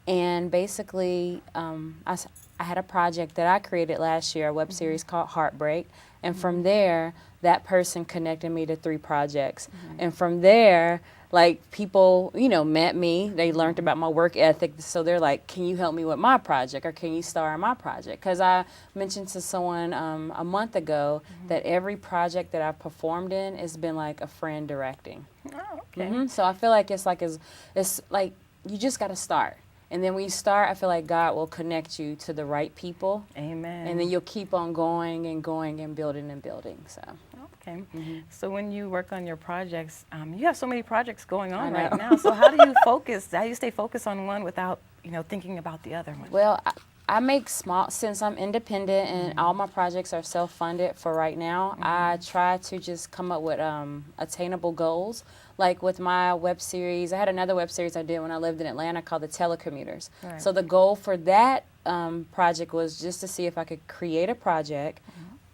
And basically, I had a project that I created last year, a web series called Heartbreak. And from there, that person connected me to 3 projects. And from there, like, people, met me. They learned about my work ethic. So they're like, can you help me with my project, or can you star in my project? Because I mentioned to someone a month ago that every project that I've performed in has been like a friend directing. Oh, okay. So I feel like it's like you just got to start. And then when you start, I feel like God will connect you to the right people. Amen. And then you'll keep on going and going and building and building. So. Okay. So when you work on your projects, you have so many projects going on I right know. now. So how do you focus? How do you stay focused on one without, thinking about the other one? Well, I make small, since I'm independent and all my projects are self-funded for right now, I try to just come up with attainable goals. Like with my web series, I had another web series I did when I lived in Atlanta called The Telecommuters. Right. So the goal for that project was just to see if I could create a project,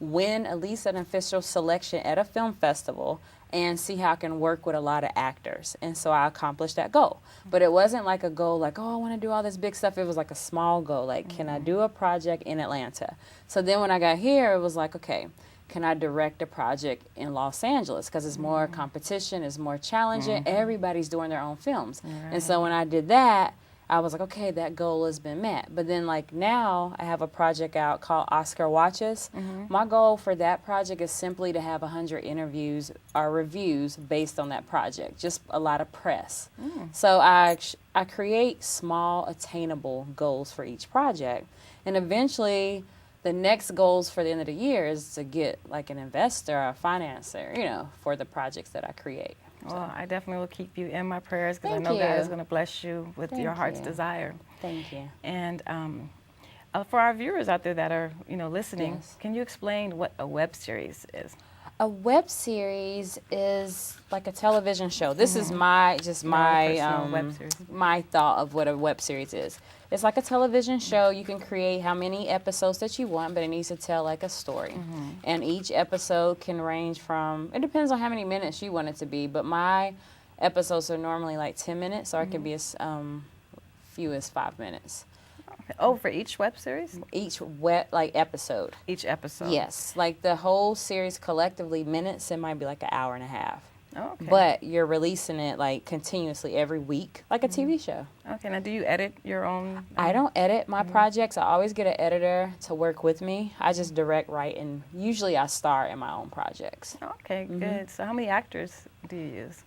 win at least an official selection at a film festival, and see how I can work with a lot of actors. And so I accomplished that goal. But it wasn't like a goal like, oh, I want to do all this big stuff. It was like a small goal, like, can I do a project in Atlanta? So then when I got here, it was like, okay, can I direct a project in Los Angeles? Because it's more competition, it's more challenging. Everybody's doing their own films. And so when I did that, I was like, okay, that goal has been met. But then, like, now I have a project out called Oscar Watches. My goal for that project is simply to have 100 interviews or reviews based on that project, just a lot of press. So I create small, attainable goals for each project. And eventually, the next goals for the end of the year is to get, like, an investor or a financer, for the projects that I create. Well, I definitely will keep you in my prayers because I Thank know God you. is going to bless you with your heart's desire. Thank you. And for our viewers out there that are, listening, Yes. can you explain what a web series is? A web series is like a television show. This is my personal web series. my thought of what a web series is. It's like a television show. You can create how many episodes that you want, but it needs to tell like a story. And each episode can range from, it depends on how many minutes you want it to be, but my episodes are normally like 10 minutes, or it can be as few as 5 minutes. Oh, for each web series? Each episode. Each episode? Yes, like the whole series collectively minutes, it might be like an hour and a half. Oh, okay. But you're releasing it like continuously every week, like a TV show. Okay, now do you edit your own? I don't edit my projects. I always get an editor to work with me. I just direct, write, and usually I star in my own projects. Okay, good. So how many actors do you use?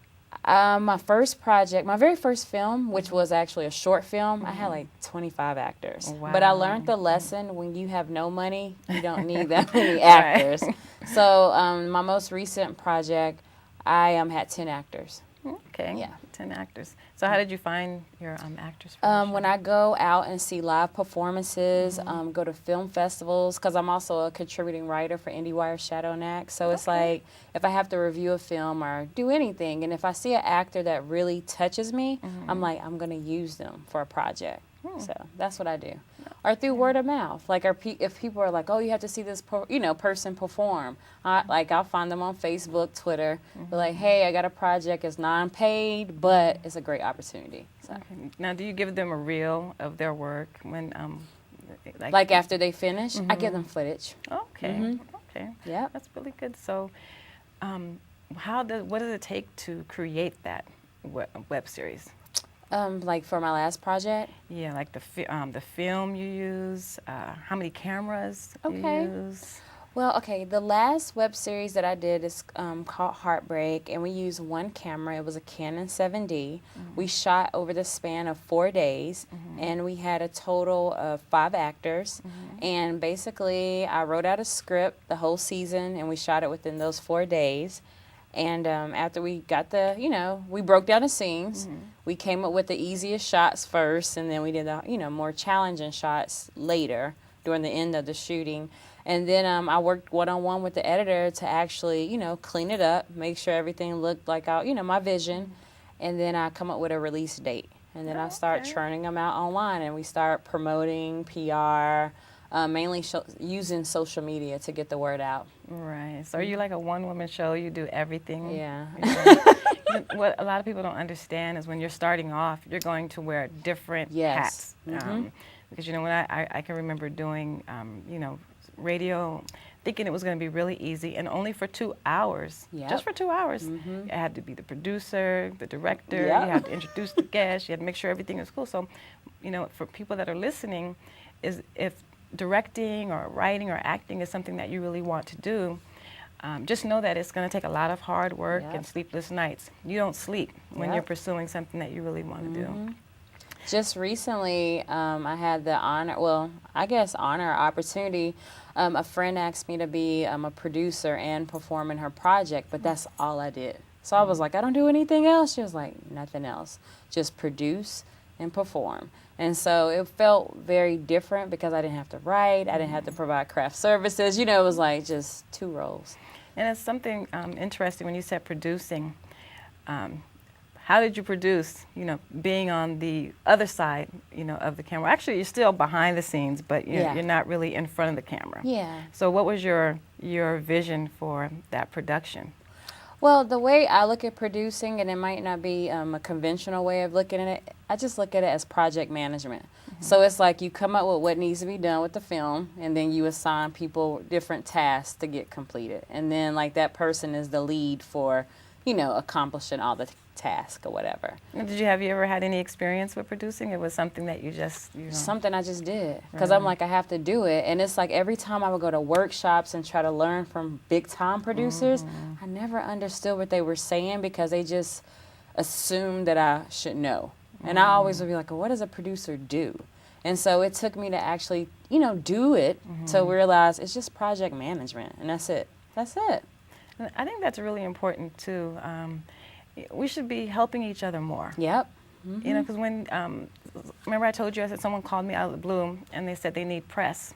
My first project, my very first film, which was actually a short film, I had like 25 actors. Wow. But I learned the lesson: when you have no money, you don't need that many actors. So my most recent project, I had 10 actors. Okay, Yeah. 10 actors. So how did you find your actors? When I go out and see live performances, go to film festivals, because I'm also a contributing writer for IndieWire Shadow and Act. So it's like, if I have to review a film or do anything, and if I see an actor that really touches me, I'm like, I'm going to use them for a project. So that's what I do. Or through word of mouth. Like, if people are like, oh, you have to see this person perform, I'll find them on Facebook, Twitter, be like, hey, I got a project, it's non-paid, but it's a great opportunity. So. Okay. Now, do you give them a reel of their work when, like after they finish, I give them footage. Okay, okay. Yeah. That's really good. So, what does it take to create that web series? Like for my last project? Yeah, like the film you use, how many cameras you use? Well, okay, the last web series that I did is called Heartbreak, and we used one camera. It was a Canon 7D. We shot over the span of 4 days, and we had a total of 5 actors. And basically, I wrote out a script the whole season, and we shot it within those 4 days. And after we got we broke down the scenes. We came up with the easiest shots first, and then we did the, more challenging shots later during the end of the shooting. And then I worked one-on-one with the editor to actually, clean it up, make sure everything looked like, my vision. And then I come up with a release date. And then I start churning them out online, and we start promoting PR, mainly using social media to get the word out. Right. So are you like a one-woman show? You do everything? Yeah. What a lot of people don't understand is when you're starting off, you're going to wear different hats. Because, you know, when I can remember doing, you know, radio, thinking it was going to be really easy, and only for 2 hours, just for 2 hours. You had to be the producer, the director, you had to introduce the guests, you had to make sure everything was cool. So, you know, for people that are listening, is if directing or writing or acting is something that you really want to do, just know that it's going to take a lot of hard work and sleepless nights. You don't sleep when you're pursuing something that you really want to do. Just recently, I had the honor, well, I guess honor, opportunity. A friend asked me to be a producer and perform in her project, but that's all I did. So I was like, I don't do anything else. She was like, nothing else. Just produce and perform. And so it felt very different because I didn't have to write. I didn't have to provide craft services. You know, it was like just 2 roles. And it's something interesting when you said producing. How did you produce, you know, being on the other side, you know, of the camera? Actually, you're still behind the scenes, but you're not really in front of the camera. Yeah. So what was your vision for that production? Well, the way I look at producing, and it might not be a conventional way of looking at it, I just look at it as project management. So it's like you come up with what needs to be done with the film, and then you assign people different tasks to get completed. And then, like, that person is the lead for, you know, accomplishing all the task or whatever. Have you ever had any experience with producing? It was something that you just, you know. Something I just did because I'm like, I have to do it. And it's like every time I would go to workshops and try to learn from big time producers, I never understood what they were saying because they just assumed that I should know. And I always would be like, well, what does a producer do? And so it took me to actually, you know, do it to realize it's just project management, and that's it. That's it. I think that's really important too. We should be helping each other more. Yep. You know, because when, remember I told you, I said someone called me out of the blue and they said they need press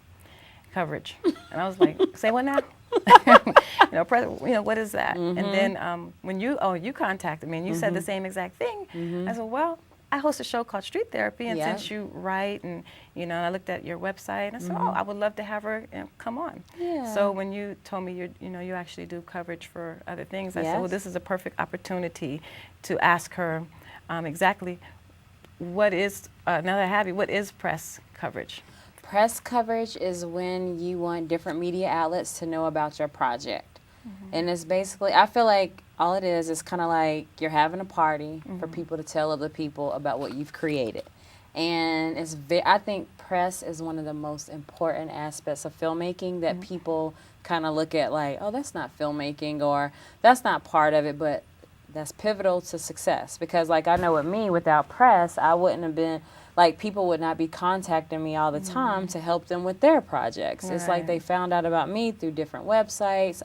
coverage. And I was like, say what now? You know, press, you know, what is that? And then when you contacted me and you said the same exact thing, I said, well, I host a show called Street Therapy, and since you write and, you know, I looked at your website and I said, oh, I would love to have her, you know, come on. Yeah. So when you told me you actually do coverage for other things, I said, well, this is a perfect opportunity to ask her exactly what is, now that I have you, what is press coverage? Press coverage is when you want different media outlets to know about your project. And it's basically, I feel like all it is kind of like you're having a party for people to tell other people about what you've created. And I think press is one of the most important aspects of filmmaking that people kind of look at like, oh, that's not filmmaking or that's not part of it, but that's pivotal to success. Because like I know with me, without press, I wouldn't have been, like people would not be contacting me all the time to help them with their projects. It's like they found out about me through different websites.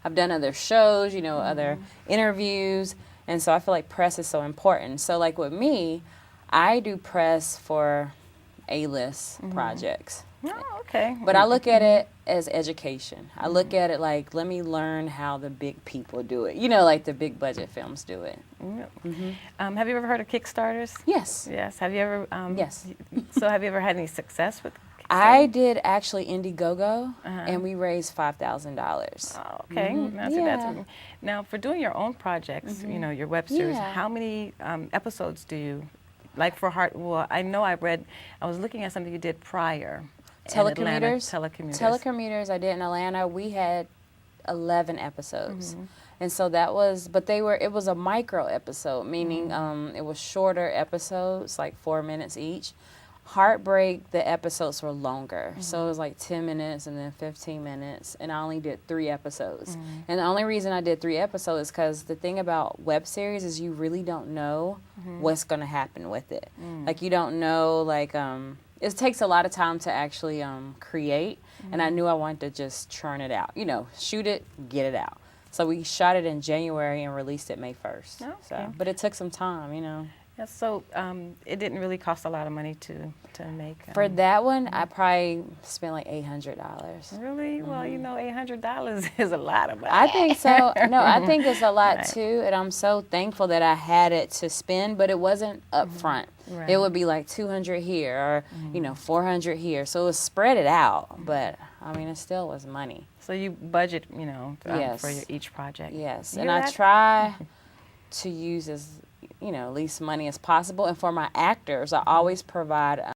I've done other shows, you know, other interviews. And so I feel like press is so important. So like with me, I do press for A-list projects. Oh, okay. But I look at it as education. I look at it like, let me learn how the big people do it. You know, like the big budget films do it. Have you ever heard of Kickstarters? Yes. Yes. Have you ever? Yes. So have you ever had any success with Kickstarter? I did actually Indiegogo, and we raised $5,000. Oh, okay. Now, for doing your own projects, you know, your web series, how many episodes do you, like for Heart? Well, I know I was looking at something you did prior. Telecommuters, I did in Atlanta. We had 11 episodes. And so that was, but it was a micro episode, meaning it was shorter episodes, like 4 minutes each. Heartbreak, the episodes were longer. So it was like 10 minutes and then 15 minutes, and I only did 3 episodes. And the only reason I did 3 episodes is because the thing about web series is you really don't know what's going to happen with it. Like you don't know, like, it takes a lot of time to actually create, and I knew I wanted to just churn it out. You know, shoot it, get it out. So we shot it in January and released it May 1st. Okay. So, but it took some time, you know. Yeah, so it didn't really cost a lot of money to make. For that one, I probably spent like $800. Really? Well, you know, $800 is a lot of money. I think so. No, I think it's a lot too, and I'm so thankful that I had it to spend, but it wasn't up front. It would be like 200 here or, you know, 400 here. So it was spread it out, but I mean, it still was money. So you budget, you know, for each project. Yes, and I try. to use as, least money as possible. And for my actors, I always provide